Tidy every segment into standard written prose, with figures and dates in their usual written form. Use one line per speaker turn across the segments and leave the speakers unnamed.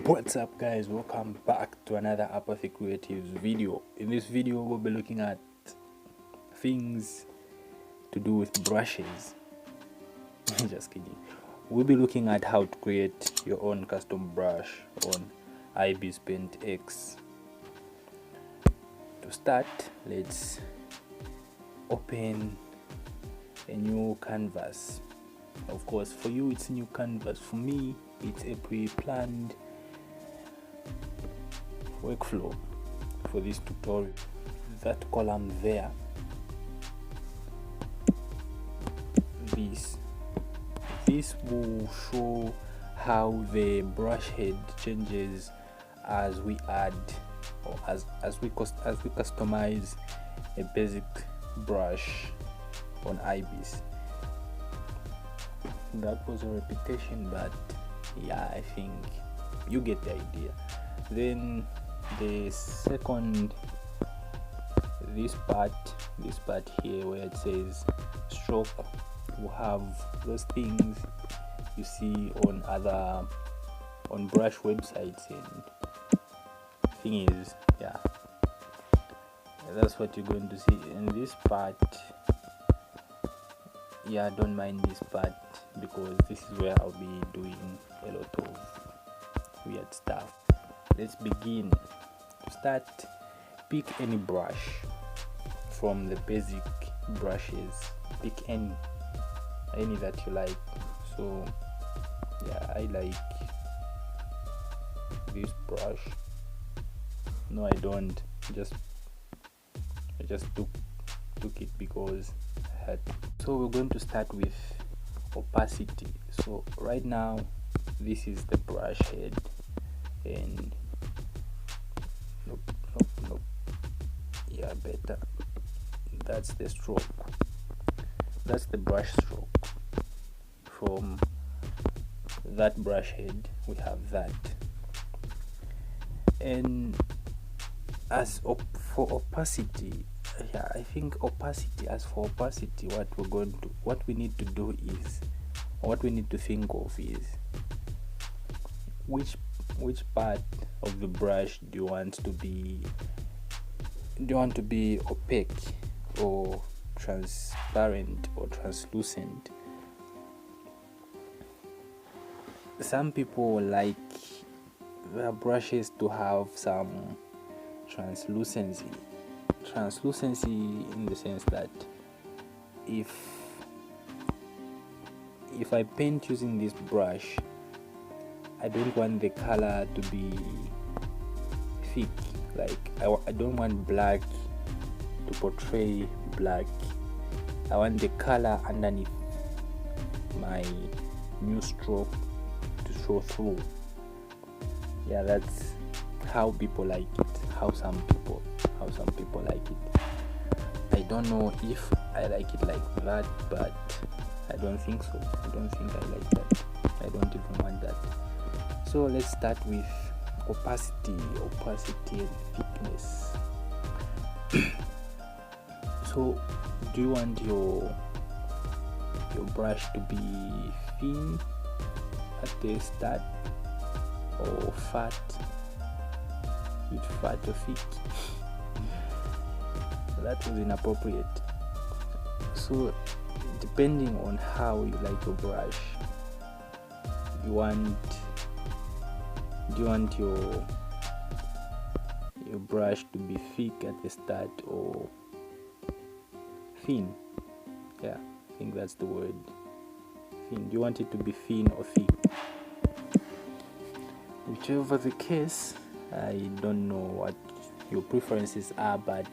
What's up, guys? Welcome back to another Apathy Creatives video. In this video we'll be looking at things to do with brushes. Just kidding. We'll be looking at how to create your own custom brush on Ibispaint X. To start, let's open a new canvas. Of course, for you it's a new canvas. For me, it's a pre-planned workflow for this tutorial. That column there, this will show how the brush head changes as we add or as we customize a basic brush on Ibis. That was a repetition, but yeah, I think you get the idea. Then the second, this part here where it says stroke, will have those things you see on brush websites, and thing is, yeah, that's what you're going to see. And this part, yeah, don't mind this part because this is where I'll be doing a lot of weird stuff. Let's begin. To start, pick any brush from the basic brushes. Pick any that you like. So yeah, I like this brush. No, I don't. I just took it because I had. So we're going to start with opacity. So right now, this is the brush head, and nope, yeah, better. That's the stroke. That's the brush stroke. From that brush head, we have that. And as for opacity, yeah, I think opacity. As for opacity, what we need to do is, what we need to think of is, which part of the brush do you want to be opaque or transparent or translucent? Some people like their brushes to have some translucency in the sense that if I paint using this brush, I don't want the color to be thick. Like I don't want black to portray black. I want the color underneath my new stroke to show through. Yeah, that's how people like it. How some people like it. I don't know if I like it like that, but I don't think so. I don't think I like that. I don't even want that. So let's start with opacity and thickness. So do you want your brush to be thin at the start, or fat? With fat or thick? That was inappropriate. So depending on how you like your brush, do you want your brush to be thick at the start or thin? Yeah, I think that's the word. Thin. Do you want it to be thin or thick? Whichever the case, I don't know what your preferences are, but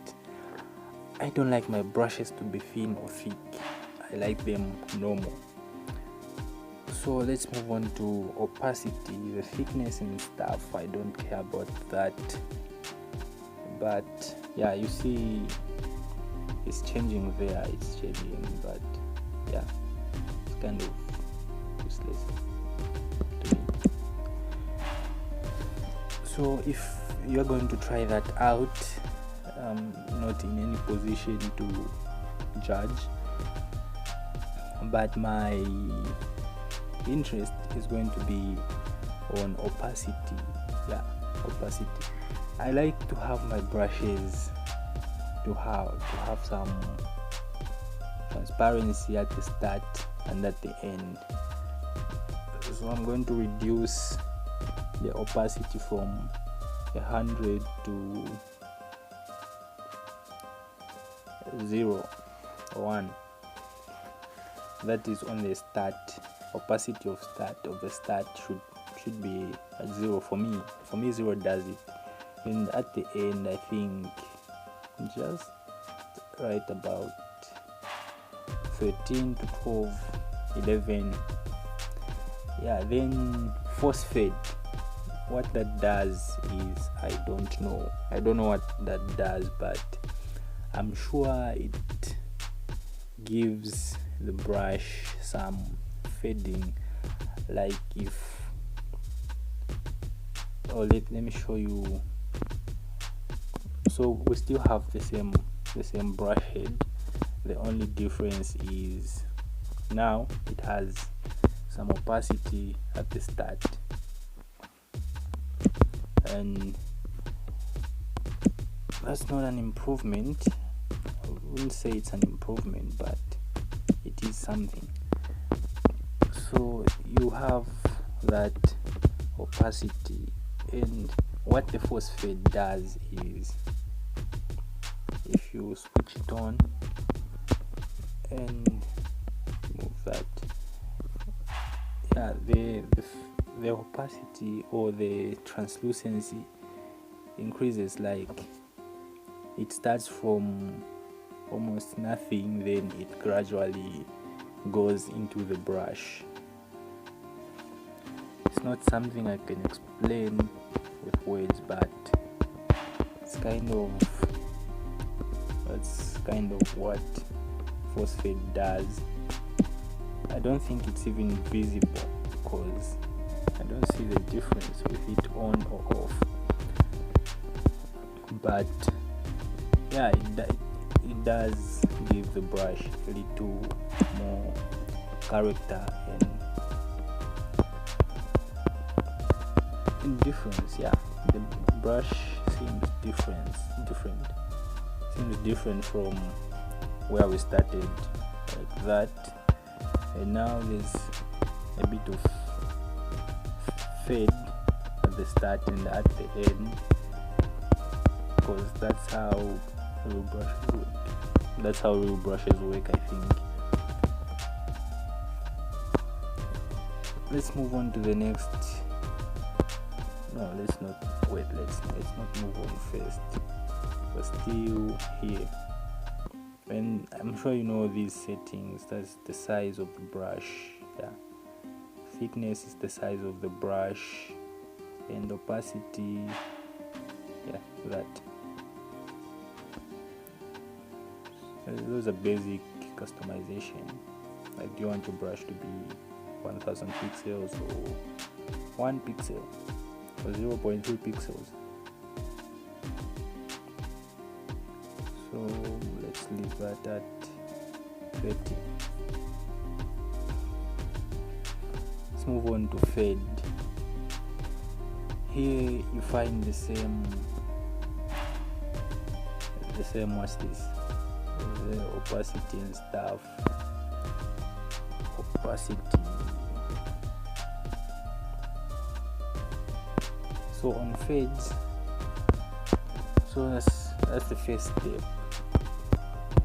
I don't like my brushes to be thin or thick. I like them normal. So let's move on to opacity, the thickness and stuff. I don't care about that, but yeah, you see it's changing there. It's changing, but yeah, it's kind of useless to me. So if you're going to try that out, not in any position to judge, but my interest is going to be on opacity yeah, opacity. I like to have my brushes to have some transparency at the start and at the end. So I'm going to reduce the opacity from 100 to 0 or 1. That is on the start. Opacity of the start should be at 0 for me. For me, 0 does it. And at the end, I think just right about 13 to 12, 11. Yeah, then force fade. What that does is I don't know what that does, but I'm sure it gives the brush some fading, like if let me show you. So we still have the same brush head. The only difference is now it has some opacity at the start, and that's not an improvement. I wouldn't say it's an improvement, but it is something. So you have that opacity, and what the force fade does is, if you switch it on and move that, yeah, the opacity or the translucency increases. Like it starts from almost nothing, then it gradually goes into the brush. It's not something I can explain with words, but that's kind of what force fade does. I don't think it's even visible because I don't see the difference with it on or off. But yeah, it does give the brush a little more character and difference. Yeah, the brush seems different from where we started, like that, and now there's a bit of fade at the start and at the end, because that's how real brushes work. I think. Let's move on to the next. No, let's not move on first. We're still here, and I'm sure you know these settings. That's the size of the brush. Yeah, thickness is the size of the brush, and opacity. Yeah, that. Those are basic customization. Like, do you want your brush to be 1000 pixels or 1 pixel or 0.3 pixels? So let's leave that at 30. Let's move on to fade. Here you find the same what's this? The opacity and stuff. Opacity. So on fades, so that's the first step.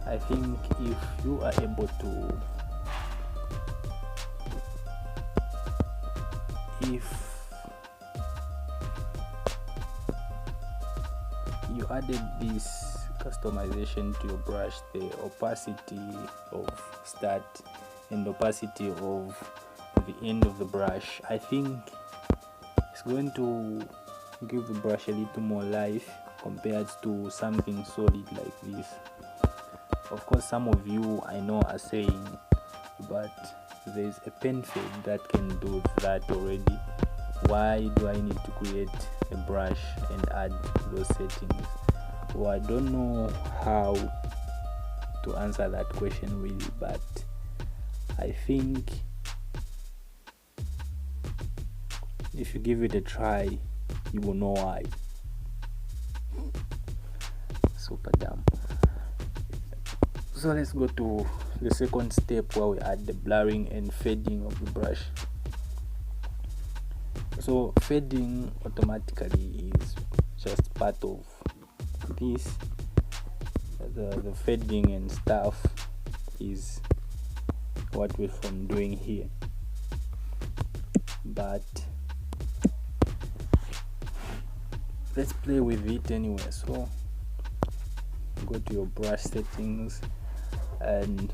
I think if you are able to, if you added this customization to your brush, the opacity of start and opacity of the end of the brush, I think it's going to give the brush a little more life compared to something solid like this. Of course, some of you I know are saying, but there's a pen fade that can do that already. Why do I need to create a brush and add those settings? Well, I don't know how to answer that question really, but I think if you give it a try, you will know why. Super dumb. So let's go to the second step where we add the blurring and fading of the brush. So fading automatically is just part of this. The fading and stuff is what we're from doing here, but let's play with it anyway. So go to your brush settings, and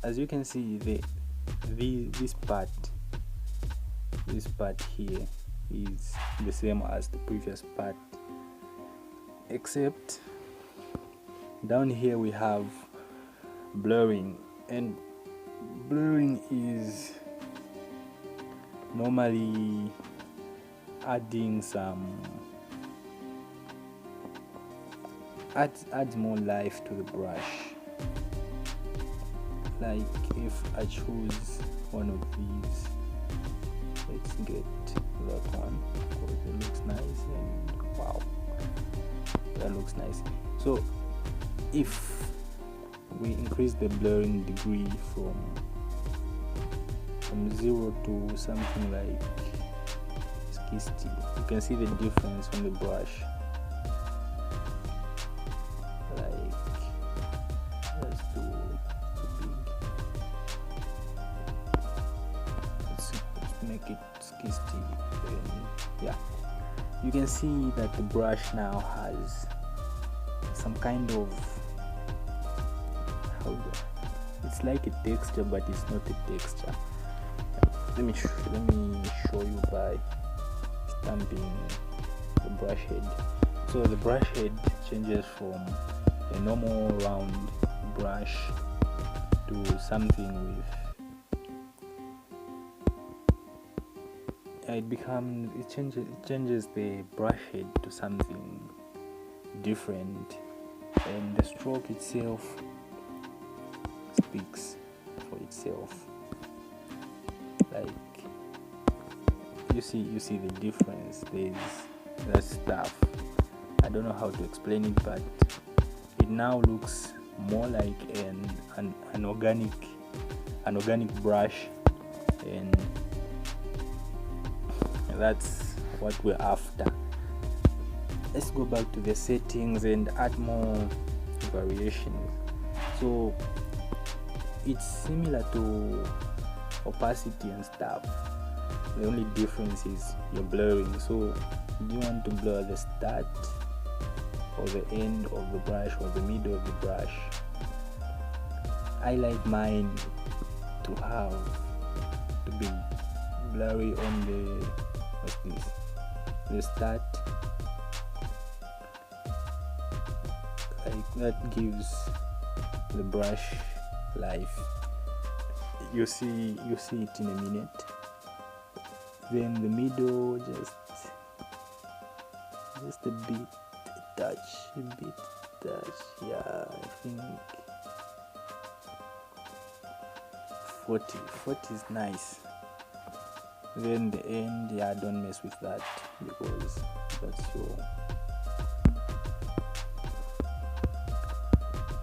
as you can see, this part here is the same as the previous part, except down here we have blurring, and blurring is normally adding some adds more life to the brush. Like if I choose one of these, let's get that one because it looks nice, and wow, that looks nice. So if we increase the blurring degree from 0 to something like 60, you can see the difference on the brush. Like let's do big, let's make it 60, and yeah, you can see that the brush now has some kind of, it's like a texture, but it's not a texture. Let me show you by stamping the brush head. So the brush head changes from a normal round brush to something with it changes the brush head to something different, and the stroke itself speaks for itself. Like you see the difference. There's that stuff, I don't know how to explain it, but it now looks more like an organic brush, and that's what we're after. Let's go back to the settings and add more variations. So it's similar to opacity and stuff. The only difference is your blurring. So do you want to blur the start or the end of the brush or the middle of the brush? I like mine to be blurry on the start. Like that gives the brush life. You see it in a minute. Then the middle, just a bit, touch. Yeah, I think 40 is nice. Then the end, yeah, don't mess with that because that's your.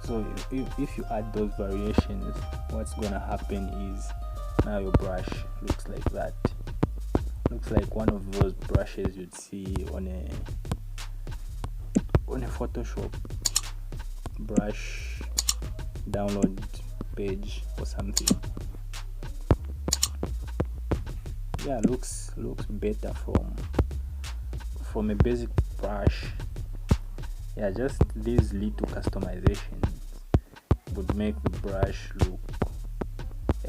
So if you add those variations, what's gonna happen is now your brush looks like that. Looks like one of those brushes you'd see on a Photoshop brush download page or something. Yeah, looks better from a basic brush. Yeah, just these little customizations would make the brush look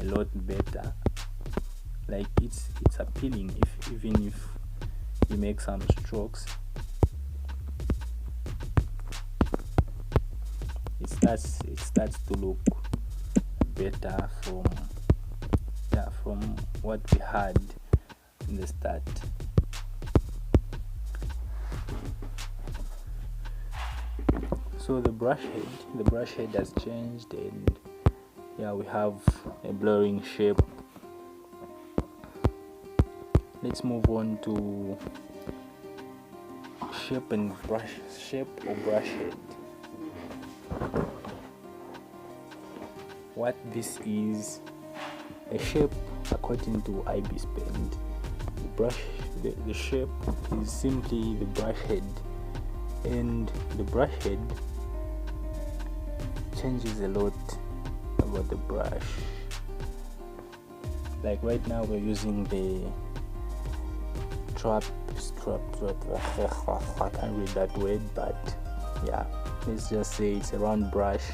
a lot better. Like it's appealing even if you make some strokes. It starts to look better from what we had in the start. So the brush head has changed, and yeah, we have a blurring shape. Let's move on to shape or brush head. What this is, a shape according to Ibispaint. The shape is simply the brush head, and the brush head changes a lot about the brush. Like right now we're using the strap, I can't read that word, but yeah, let's just say it's a round brush,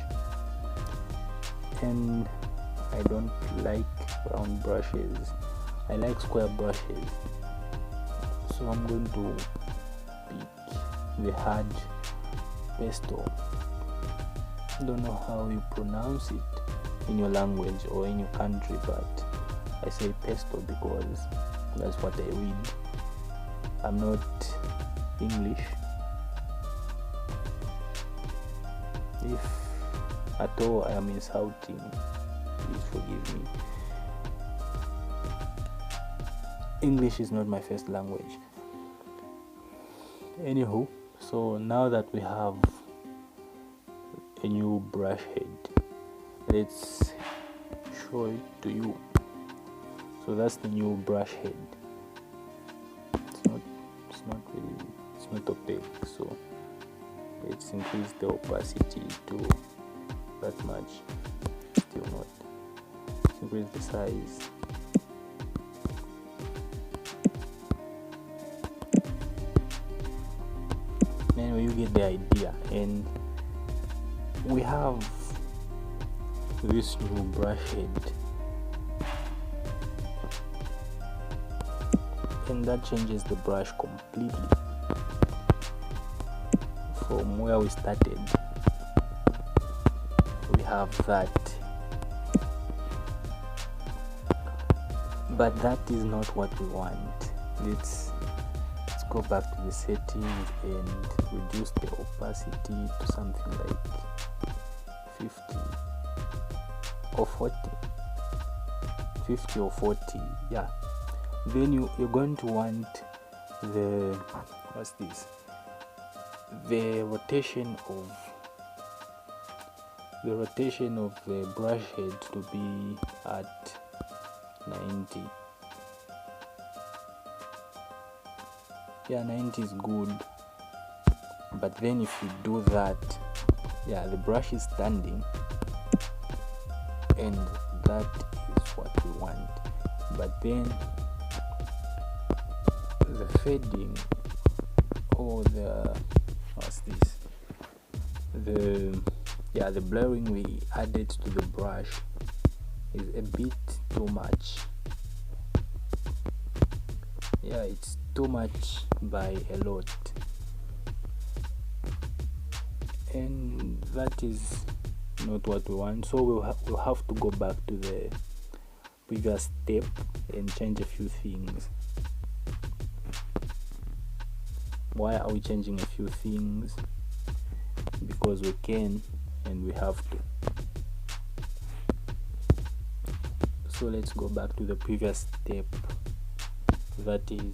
and I don't like round brushes. I like square brushes, so I'm going to pick the hard pesto. I don't know how you pronounce it in your language or in your country, but I say pesto because that's what I read. I'm not English. If at all I am insulting, please forgive me. English is not my first language. Anywho, so now that we have a new brush head, let's show it to you. So that's the new brush head. It's not opaque, so let's increase the opacity to that much. Still not. Let's increase the size. Anyway, you get the idea, and we have this new brush head, and that changes the brush completely from where we started. We have that, but that is not what we want. Let's go back to the settings and reduce the opacity to something like 50 or 40. 50 or 40, yeah. Then you're going to want the rotation of the brush head to be at 90. Yeah, 90 is good, but then if you do that, yeah, the brush is standing, and that is what we want. But then the fading, or the blurring we added to the brush is a bit too much. Yeah, it's too much by a lot, and that is not what we want. So we'll have to go back to the previous step and change a few things. Why are we changing a few things? Because we can and we have to. So let's go back to the previous step. That is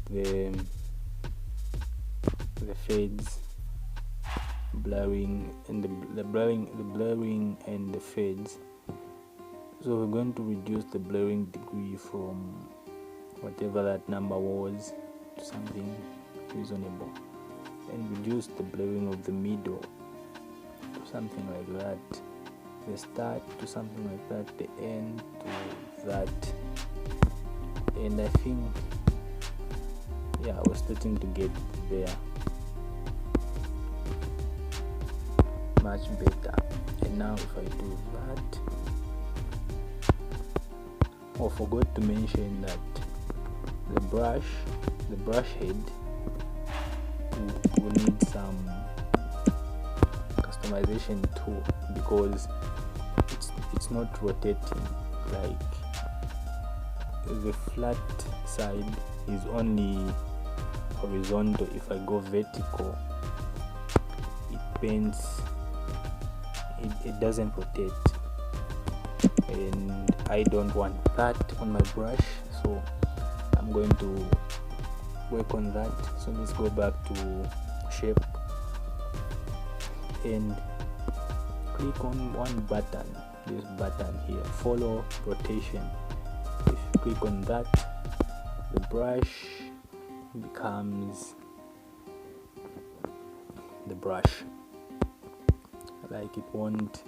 the fades, blurring, and the blurring and the fades. So we're going to reduce the blurring degree from whatever that number was to something reasonable, and reduce the blurring of the middle to something like that, the start to something like that, the end to that. And I think, yeah, I was starting to get there much better. And now if I do that, I forgot to mention that the brush head will need some customization too, because it's not rotating. Like, the flat side is only horizontal. If I go vertical, it bends, it doesn't rotate, and I don't want that on my brush. So I'm going to work on that. So let's go back to shape and click on one button, this button here, follow rotation. If you click on that, the brush becomes the brush, like it won't,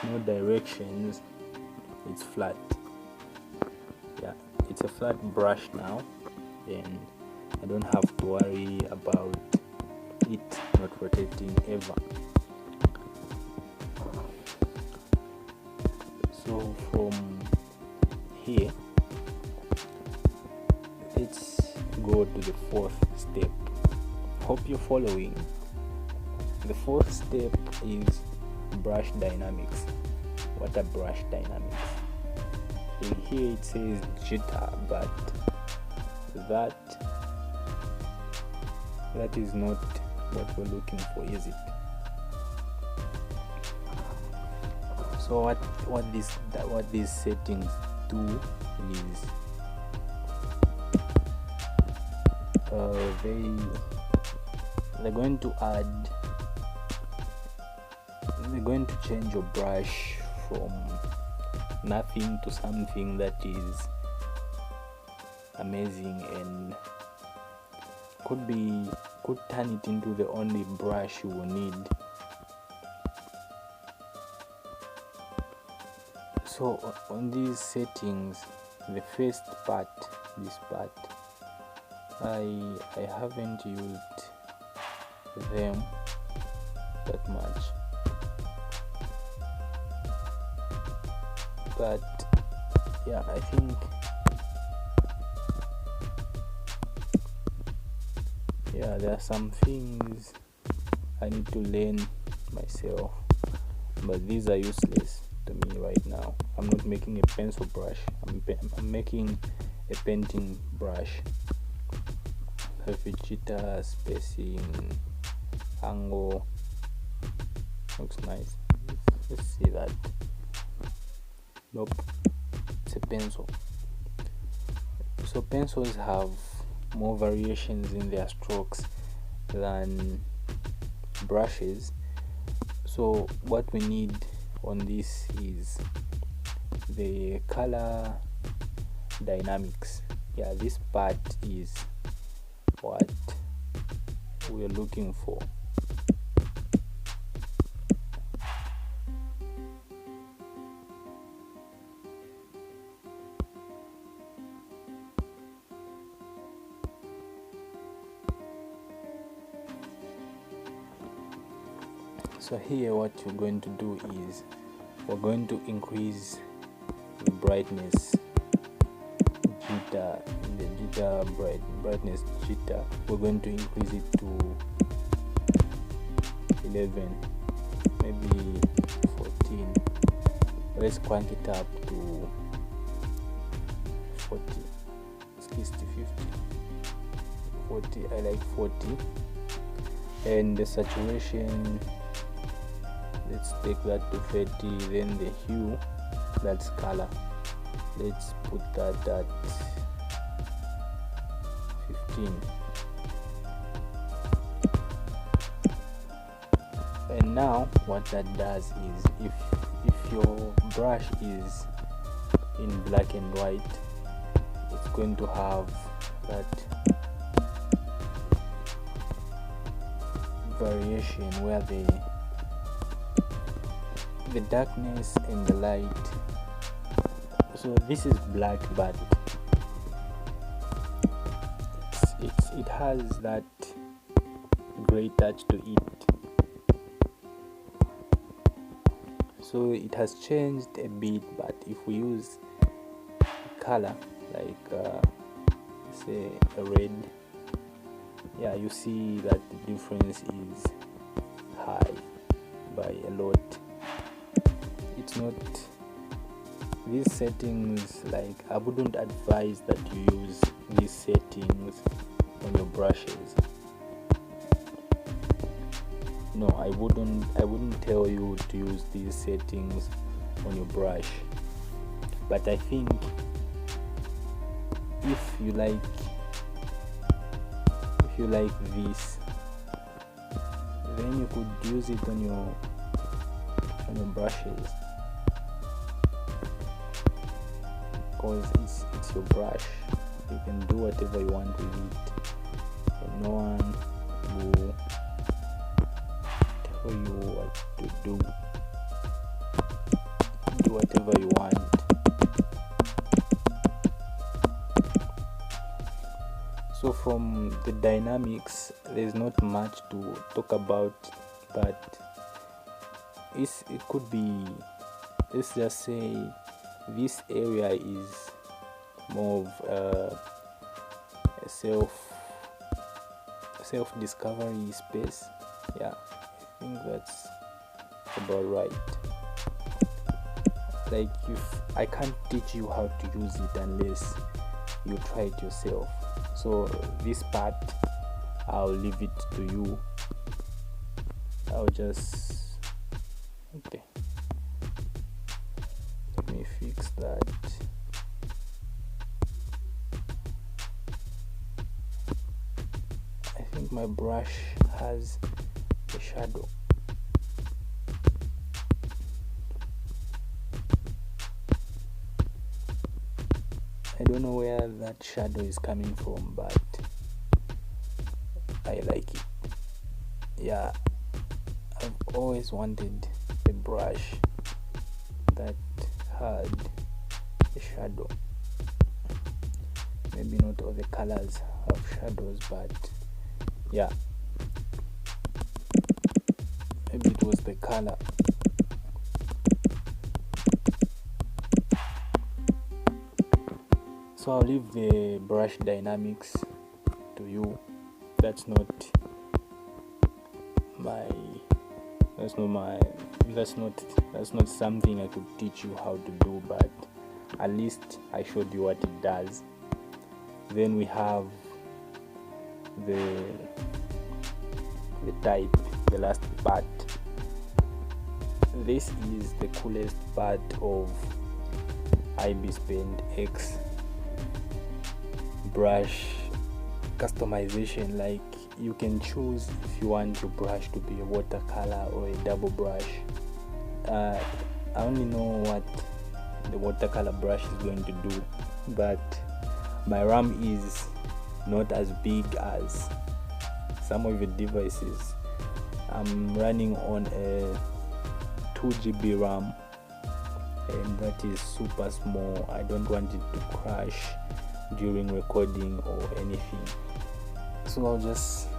no directions, it's flat. Yeah, it's a flat brush now, and I don't have to worry about it not rotating ever. So from here, let's go to the fourth step. Hope you're following. The fourth step is brush dynamics. What are brush dynamics? In here it says jitter, but that is not what we're looking for, is it? So what these settings do is they're going to change your brush from nothing to something that is amazing, and could turn it into the only brush you will need. So on these settings, the first part, this part, I haven't used them that much, but yeah, I think there are some things I need to learn myself, but these are useless to me right now. I'm not making a pencil brush, I'm making a painting brush. Jitter, spacing, angle, looks nice. Let's see that. Nope, it's a pencil. So pencils have more variations in their strokes than brushes. So what we need on this is the color dynamics. Yeah, this part is what we're looking for. So here what you're going to do is we're going to increase the brightness jitter, brightness jitter. We're going to increase it to 11, maybe 14. Let's crank it up to 40, 60, 50, 40. I like 40. And the saturation, let's take that to 30. Then the hue, that's color, let's put that at 15. And now what that does is, if your brush is in black and white, it's going to have that variation where the darkness and the light. So this is black, but it has that gray touch to it. So it has changed a bit, but if we use color like say a red, yeah, you see that the difference is high by a lot. It's not, these settings, like, I wouldn't advise that you use these settings on your brushes. No, I wouldn't tell you to use these settings on your brush, but I think if you like this, then you could use it on your brushes, because it's your brush. You can do whatever you want with it, and no one will tell you what to do. Do whatever you want. So from the dynamics, there's not much to talk about, but it could be, let's just say this area is more of a self-discovery space. Yeah, I think that's about right. Like, if I can't teach you how to use it unless you try it yourself. So this part, I'll leave it to you. I'll just, okay, let me fix that. I think my brush has a shadow. I don't know where that shadow is coming from, but I like it. Yeah, I've always wanted a brush that had a shadow. Maybe not all the colors have shadows, but yeah, maybe it was the color. So I'll leave the brush dynamics to you. That's not something I could teach you how to do, but at least I showed you what it does. Then we have the type, the last part. This is the coolest part of Ibispaint X brush customization. Like, you can choose if you want your brush to be a watercolor or a double brush. I only know what the watercolor brush is going to do, but my RAM is not as big as some of the devices. I'm running on a 2 GB RAM, and that is super small. I don't want it to crash during recording or anything. So I'll just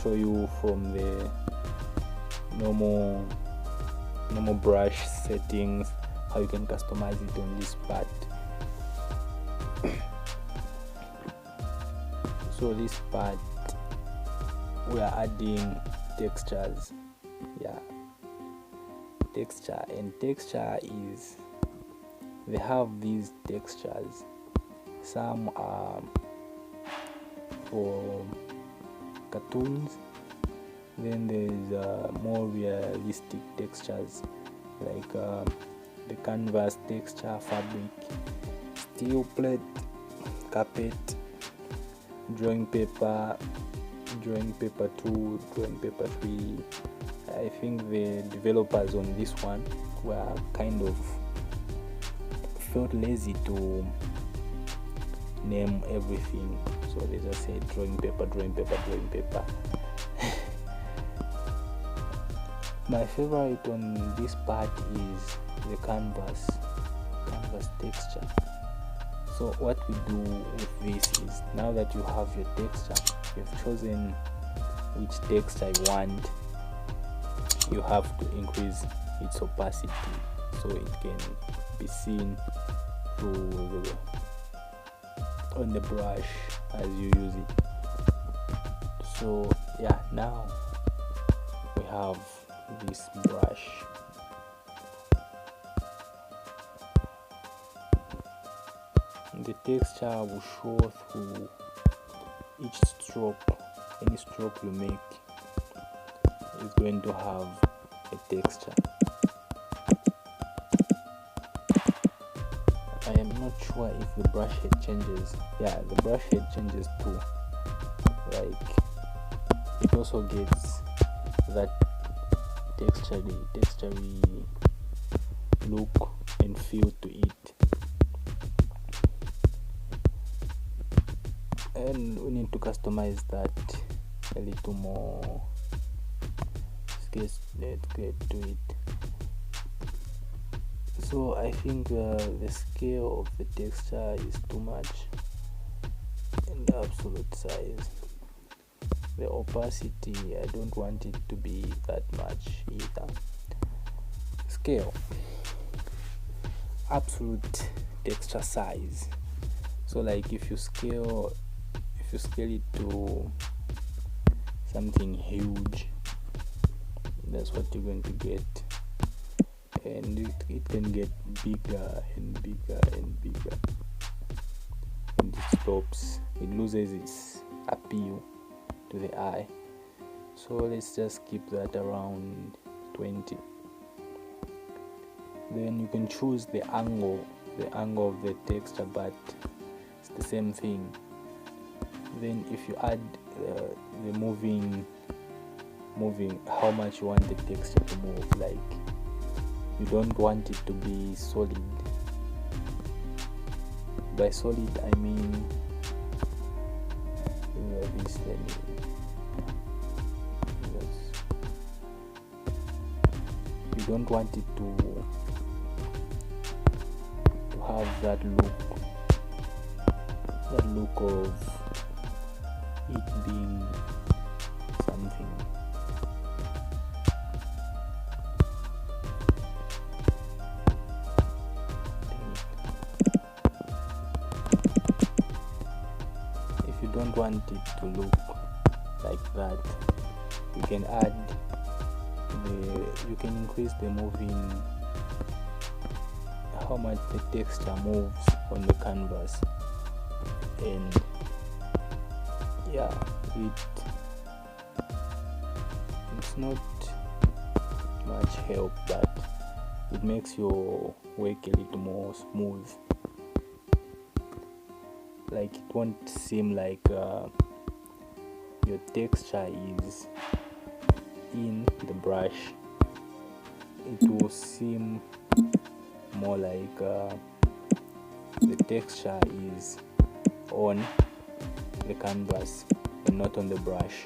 show you from the normal brush settings how you can customize it on this part. So this part, we are adding textures. Yeah, texture, and texture is, they have these textures. Some are for cartoons, then there's more realistic textures, like the canvas texture, fabric, steel plate, carpet, drawing paper 2, drawing paper 3. I think the developers on this one were kind of felt lazy to name everything, so they just said drawing paper. My favorite on this part is the canvas texture. So what we do with this is, now that you have your texture, you've chosen which texture you want, you have to increase its opacity so it can be seen through on the brush as you use it. So yeah, now we have this brush. The texture will show through each stroke. Any stroke you make is going to have a texture. I am not sure if the brush head changes. Yeah, the brush head changes too. Like, it also gets that textury look and feel to it. And we need to customize that a little more. Let's get to it. So I think the scale of the texture is too much in the absolute size. The opacity, I don't want it to be that much either. Scale, absolute texture size. So like if you scale it to something huge, that's what you're going to get. And it can get bigger and bigger and bigger, and it loses its appeal to the eye. So let's just keep that around 20. Then you can choose the angle of the texture, but it's the same thing. Then if you add the moving, how much you want the texture to move, like you don't want it to be solid. By solid I mean this. You don't want it to have that look of it being something. If you don't want it to look like that, you can increase the moving, how much the texture moves on the canvas, and yeah, it's not much help, but it makes your work a little more smooth. Like it won't seem like your texture is in the brush. It will seem more like the texture is on the canvas and not on the brush.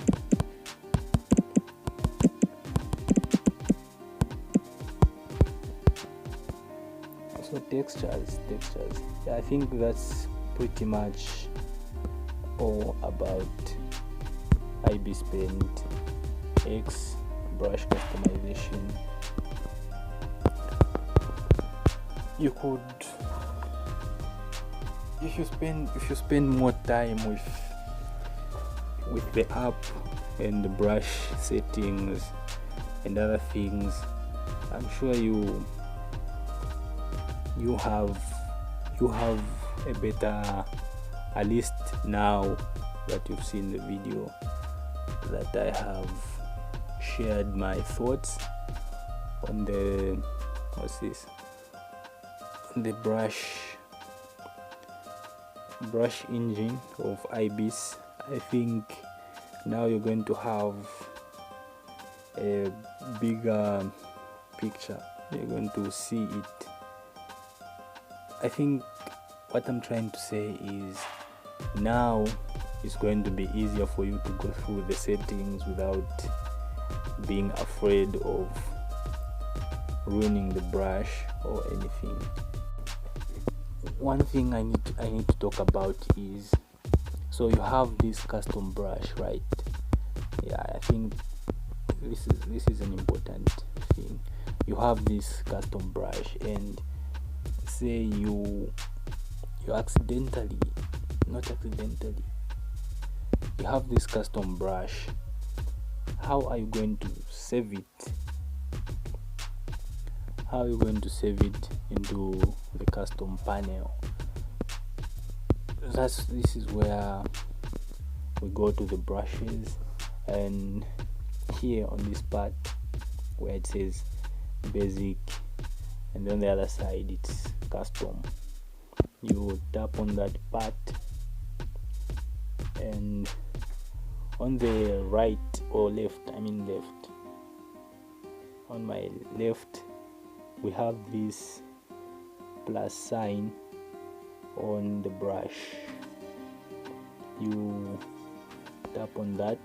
So textures. Yeah, I think that's pretty much all about Ibispaint X brush customization. You could, if you spend more time with the app and the brush settings and other things, I'm sure you have a better, at least now that you've seen the video, that I have shared my thoughts on the the brush engine of Ibis. I think now you're going to have a bigger picture. You're going to see it. I think what I'm trying to say is now it's going to be easier for you to go through the settings without being afraid of ruining the brush or anything. One thing I need to talk about is, so you have this custom brush, right? Yeah, I think this is an important thing. You have this custom brush, and say you accidentally, not accidentally, you have this custom brush. How are you going to save it? How are you going to save it into the custom panel? This is where we go to the brushes, and here on this part where it says basic, and then the other side it's custom. you tap on that part, and on the right or left, on my left, we have this plus sign on the brush. You tap on that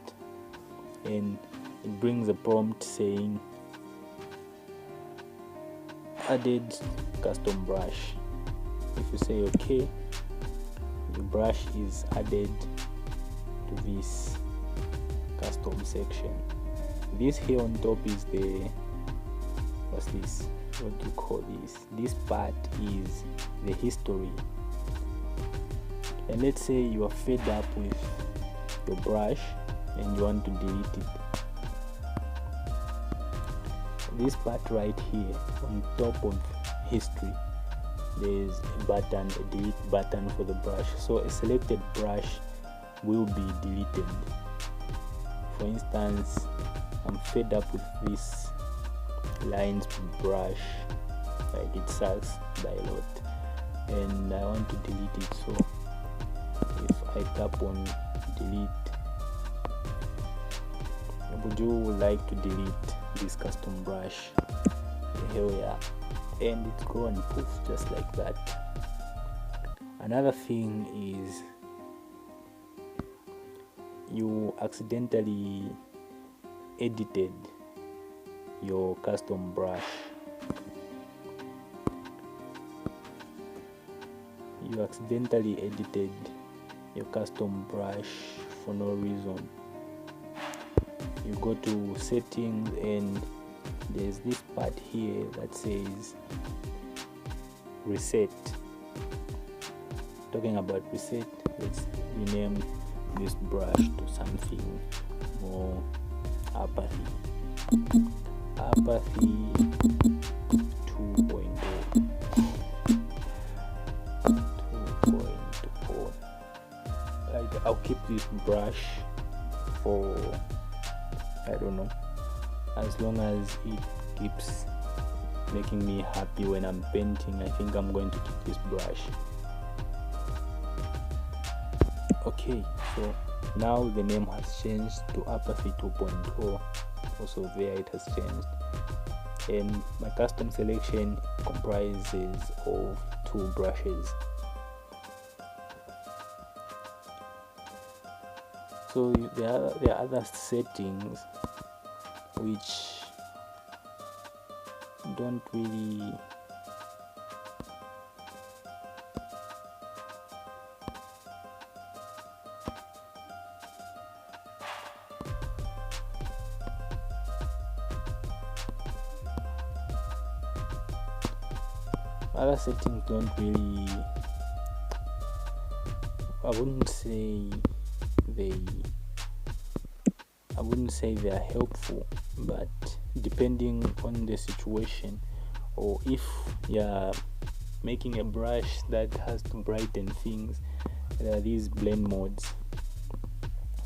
and it brings a prompt saying added custom brush. If you say okay, the brush is added to this custom section. This here on top is the, what's this, what do you call this part is the history. And let's say you are fed up with your brush and you want to delete it. This part right here on top of history, there's a button, a delete button for the brush. So a selected brush will be deleted. For instance, I'm fed up with this lines brush, like it sucks by a lot, and I want to delete it. So if I tap on delete, would you like to delete this custom brush? Here we are, and it's gone, poof, just like that. Another thing is you accidentally edited your custom brush. You accidentally edited your custom brush for no reason. You go to settings and there's this part here that says reset. Talking about reset, let's rename this brush to something more apathy. Apathy 2.0. 2.0. Like, I'll keep this brush for, I don't know, as long as it keeps making me happy when I'm painting. I think I'm going to keep this brush. Okay, so now the name has changed to Apathy 2.0. Also there it has changed, and my custom selection comprises of 2 brushes. So there are other settings which don't really other settings don't really, I wouldn't say they are helpful, but depending on the situation, or if you're making a brush that has to brighten things, there are these blend modes,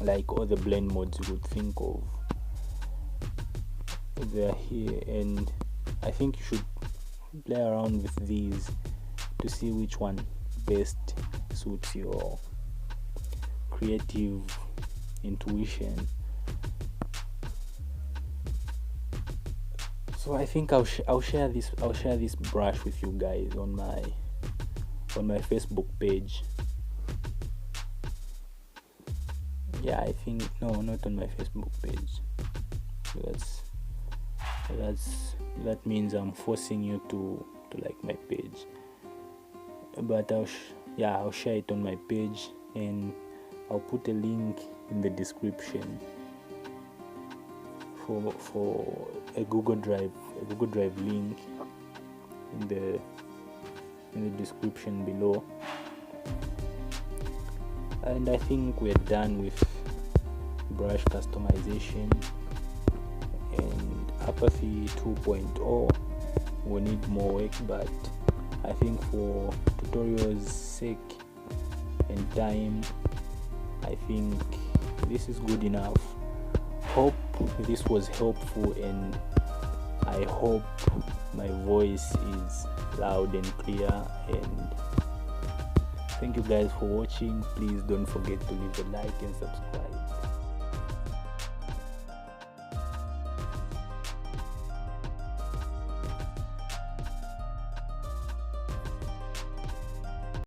like all the blend modes you would think of. They're here, and I think you should play around with these to see which one best suits your creative intuition. So I think I'll share this brush with you guys on my Facebook page. Yeah, I think no, not on my Facebook page. That means I'm forcing you to like my page. But I'll share it on my page, and I'll put a link in the description for a Google Drive link in the description below. And I think we're done with brush customization and Apathy 2.0. We need more work, but I think for tutorials sake and time, I think this is good enough. Hope this was helpful, and I hope my voice is loud and clear, and Thank you guys for watching. Please don't forget to leave a like and subscribe.